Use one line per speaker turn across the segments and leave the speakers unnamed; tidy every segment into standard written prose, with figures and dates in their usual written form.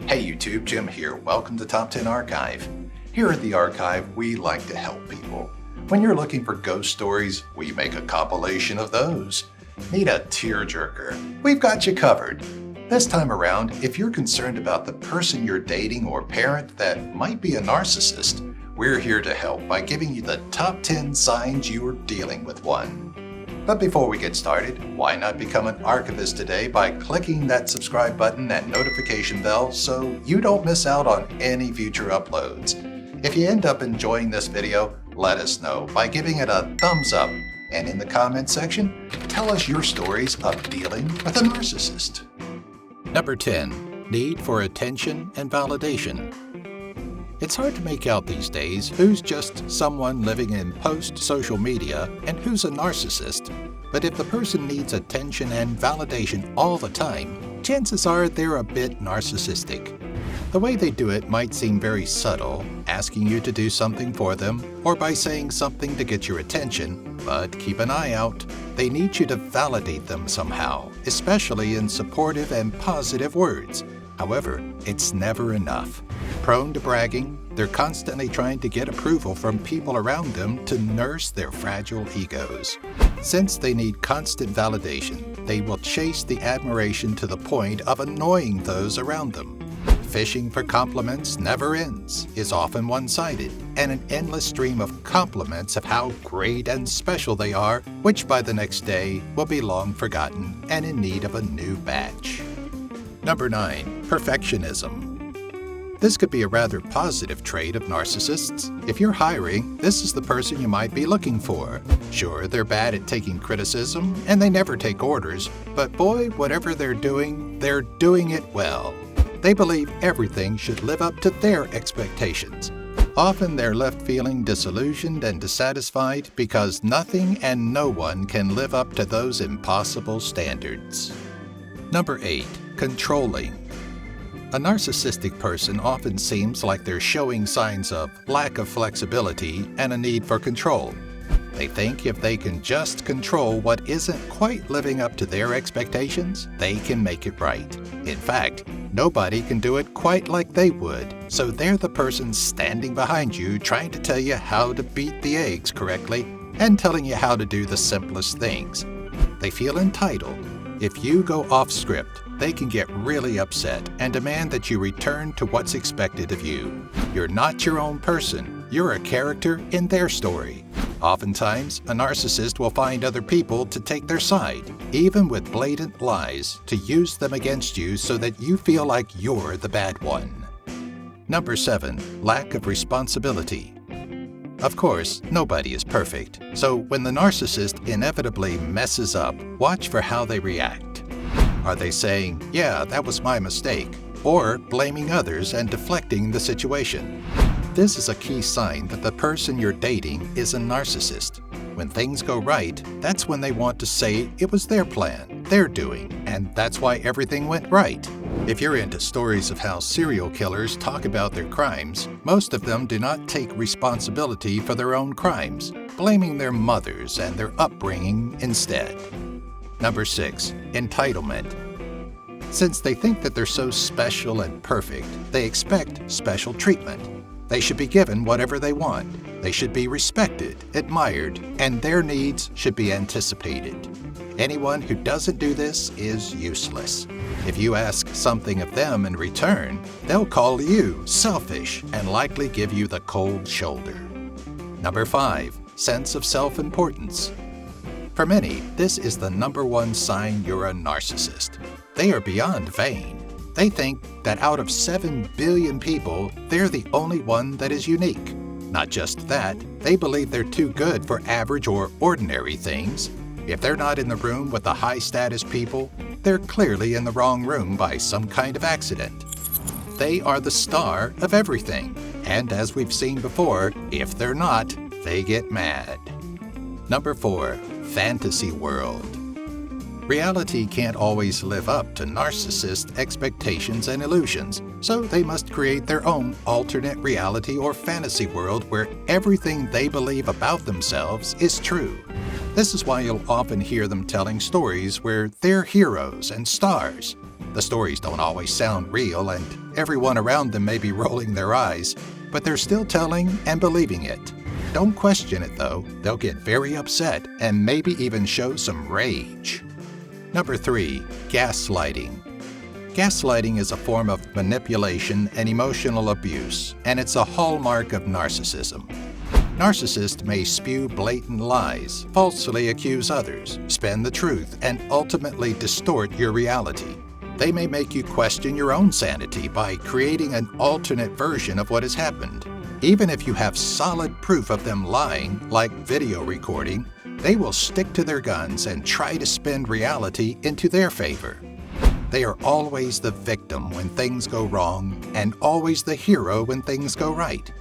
Hey YouTube, Jim here. Welcome to Top 10 Archive. Here at the Archive, we like to help people. When you're looking for ghost stories, we make a compilation of those. Need a tearjerker? We've got you covered. This time around, if you're concerned about the person you're dating or parent that might be a narcissist, we're here to help by giving you the top 10 signs you are dealing with one. But before we get started, why not become an archivist today by clicking that subscribe button and notification bell so you don't miss out on any future uploads. If you end up enjoying this video, let us know by giving it a thumbs up, and in the comment section, tell us your stories of dealing with a narcissist.
Number 10. Need for attention and validation. It's hard to make out these days who's just someone living in post-social media and who's a narcissist. But if the person needs attention and validation all the time, chances are they're a bit narcissistic. The way they do it might seem very subtle, asking you to do something for them, or by saying something to get your attention, but keep an eye out. They need you to validate them somehow, especially in supportive and positive words. However, it's never enough. Prone to bragging, they're constantly trying to get approval from people around them to nurse their fragile egos. Since they need constant validation, they will chase the admiration to the point of annoying those around them. Fishing for compliments never ends, is often one-sided, and an endless stream of compliments of how great and special they are, which by the next day will be long forgotten and in need of a new batch. Number 9. Perfectionism. This could be a rather positive trait of narcissists. If you're hiring, this is the person you might be looking for. Sure, they're bad at taking criticism, and they never take orders, but boy, whatever they're doing it well. They believe everything should live up to their expectations. Often they're left feeling disillusioned and dissatisfied because nothing and no one can live up to those impossible standards. Number 8. Controlling. A narcissistic person often seems like they're showing signs of lack of flexibility and a need for control. They think if they can just control what isn't quite living up to their expectations, they can make it right. In fact, nobody can do it quite like they would, so they're the person standing behind you trying to tell you how to beat the eggs correctly and telling you how to do the simplest things. They feel entitled. If you go off script, they can get really upset and demand that you return to what's expected of you. You're not your own person. You're a character in their story. Oftentimes, a narcissist will find other people to take their side, even with blatant lies, to use them against you so that you feel like you're the bad one. Number 7. Lack of responsibility. Of course, nobody is perfect, so when the narcissist inevitably messes up, watch for how they react. Are they saying, "Yeah, that was my mistake," or blaming others and deflecting the situation? This is a key sign that the person you're dating is a narcissist. When things go right, that's when they want to say it was their plan, their doing, and that's why everything went right. If you're into stories of how serial killers talk about their crimes, most of them do not take responsibility for their own crimes, blaming their mothers and their upbringing instead. Number 6. Entitlement. Since they think that they're so special and perfect, they expect special treatment. They should be given whatever they want. They should be respected, admired, and their needs should be anticipated. Anyone who doesn't do this is useless. If you ask something of them in return, they'll call you selfish and likely give you the cold shoulder. Number 5. Sense of self-importance. For many, this is the number one sign you're a narcissist. They are beyond vain. They think that out of 7 billion people, they're the only one that is unique. Not just that, they believe they're too good for average or ordinary things. If they're not in the room with the high-status people, they're clearly in the wrong room by some kind of accident. They are the star of everything, and as we've seen before, if they're not, they get mad. Number 4. Fantasy world. Reality can't always live up to narcissist expectations and illusions, so they must create their own alternate reality or fantasy world where everything they believe about themselves is true. This is why you'll often hear them telling stories where they're heroes and stars. The stories don't always sound real, and everyone around them may be rolling their eyes, but they're still telling and believing it. Don't question it though, they'll get very upset and maybe even show some rage. Number 3. Gaslighting. Gaslighting is a form of manipulation and emotional abuse, and it's a hallmark of narcissism. Narcissists may spew blatant lies, falsely accuse others, spin the truth, and ultimately distort your reality. They may make you question your own sanity by creating an alternate version of what has happened. Even if you have solid proof of them lying, like video recording, they will stick to their guns and try to spin reality into their favor. They are always the victim when things go wrong and always the hero when things go right.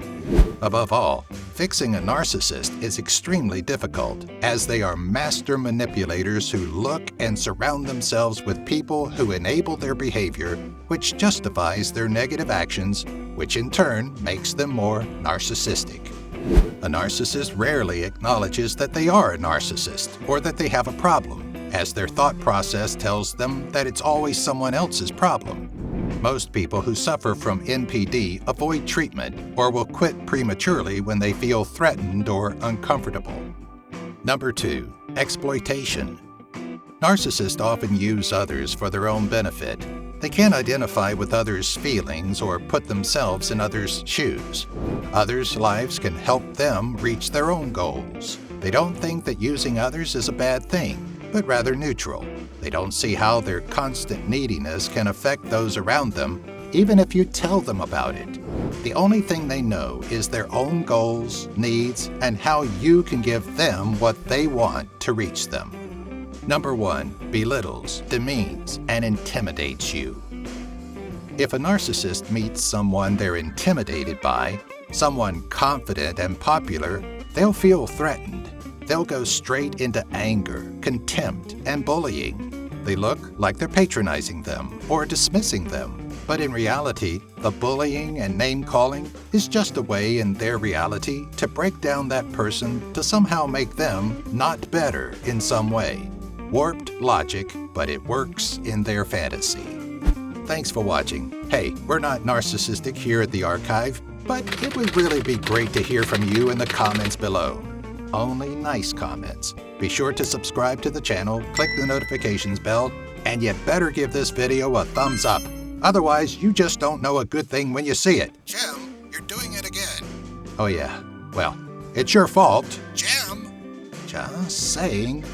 Above all, fixing a narcissist is extremely difficult, as they are master manipulators who look and surround themselves with people who enable their behavior, which justifies their negative actions, which in turn makes them more narcissistic. A narcissist rarely acknowledges that they are a narcissist or that they have a problem, as their thought process tells them that it's always someone else's problem. Most people who suffer from NPD avoid treatment or will quit prematurely when they feel threatened or uncomfortable. Number 2. Exploitation. Narcissists often use others for their own benefit. They can't identify with others' feelings or put themselves in others' shoes. Others' lives can help them reach their own goals. They don't think that using others is a bad thing, but rather neutral. They don't see how their constant neediness can affect those around them, even if you tell them about it. The only thing they know is their own goals, needs, and how you can give them what they want to reach them. Number 1. Belittles, demeans, and intimidates you. If a narcissist meets someone they're intimidated by, someone confident and popular, they'll feel threatened. They'll go straight into anger, contempt, and bullying. They look like they're patronizing them or dismissing them, but in reality, the bullying and name-calling is just a way in their reality to break down that person to somehow make them not better in some way. Warped logic, but it works in their fantasy. Thanks for watching. Hey, we're not narcissistic here at the archive, but it would really be great to hear from you in the comments below. Only nice comments. Be sure to subscribe to the channel, click the notifications bell, and you better give this video a thumbs up. Otherwise, you just don't know a good thing when you see it.
Jim, you're doing it again.
Oh yeah, well, it's your fault.
Jim!
Just saying.